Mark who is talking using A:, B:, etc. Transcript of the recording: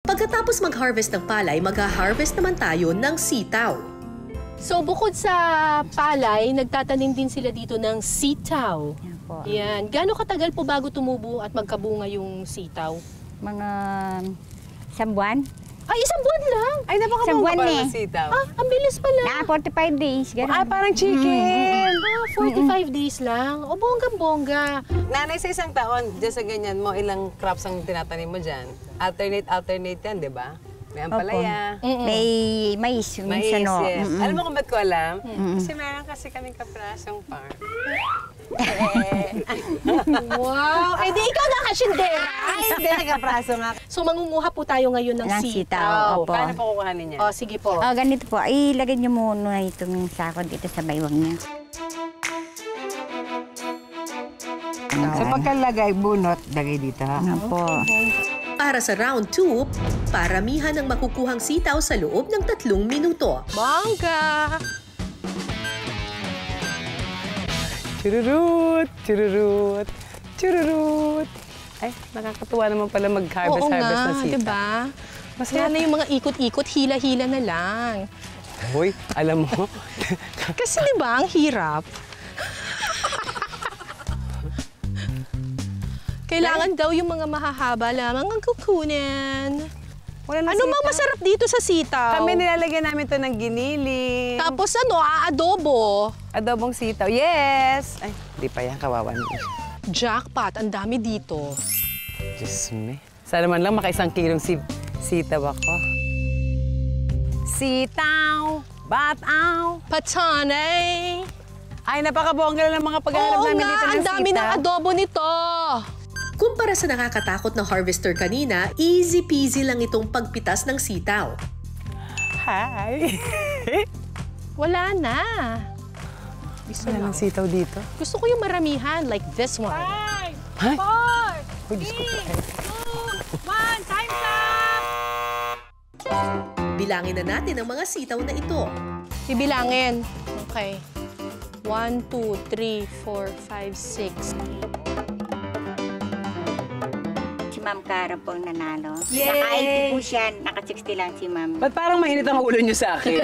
A: Pagkatapos mag-harvest ng palay, mag-harvest naman tayo ng sitaw. So bukod sa palay, nagtatanim din sila dito ng sitaw.
B: Yan po.
A: Yan. Gaano katagal po bago tumubo at magkabunga yung sitaw?
B: Mga 1 buwan.
A: Ay, 1 buwan lang.
C: Ay, napakabunga pala ng sitaw.
A: Ah, ang bilis pala.
B: 45 days. Ganun.
C: Ah, parang chicken.
A: 45 days lang. O, bonggang-bongga.
C: Nanay, sa isang taon, dyan sa ganyan mo, ilang crops ang tinatanim mo dyan? Alternate yan, di ba? May ampalaya.
B: May mais.
C: Mais,
B: Minsan o.
C: yes. Alam mo kung ba't ko alam? Kasi meron kasi kaming kaprasong farm.
A: Wow! Eh, di ikaw na kasyendera.
C: Ay, hindi, kapraso nga.
A: So, mangunguha po tayo ngayon ng
B: Ng
A: sitaw.
B: sitaw, opo.
C: Paano po kukuhanin niya?
A: O, sige po.
B: Oh, ganito po. Ilagay niyo muna itong sako dito sa baywang niya.
C: So, pagkalagay, bunot, lagay dito.
B: Ano po.
A: Para sa round 2, paramihan ang makukuhang sitaw sa loob ng 3 minuto. Bongga!
C: Chururut, chururut, chururut. Ay, nakakatuwa naman pala mag-harvest na sitaw.
A: Diba? Masaya na yung mga ikot-ikot, hila-hila na lang.
C: Hoy, alam mo?
A: Kasi diba, ang hirap. Kailangan daw yung mga mahahaba lamang ang kukunin. Ano mang masarap dito sa sitaw?
C: Kami nilalagyan namin to ng giniling.
A: Tapos ano, adobo.
C: Adobong sitaw, yes! Ay, di pa yan, kawawan.
A: Jackpot, ang dami dito.
C: Diyos me. Sana man lang maka1 kilong sitaw ako. Sitaw, bataw.
A: Patanay.
C: Ay, napakabongga ng mga paghahanap namin dito ng sitaw.
A: ang dami ng adobo nito. Kumpara sa nakakatakot na harvester kanina, easy peasy lang itong pagpitas ng sitaw.
C: Hi!
A: Wala na.
C: Wala ng sitaw dito.
A: Gusto ko yung maramihan, like this one.
C: 5, 4, 3, 2, 1,
A: Time's up! Bilangin na natin ang mga sitaw na ito. Bibilangin. Okay. 1, 2, 3, 4, 5, 6.
B: Si Ma'am Cara po ang nanalo.
C: Yay!
B: Naka-80 po siya, naka-60 lang si Ma'am.
C: Ba't parang mainit ang ulo niyo sa akin?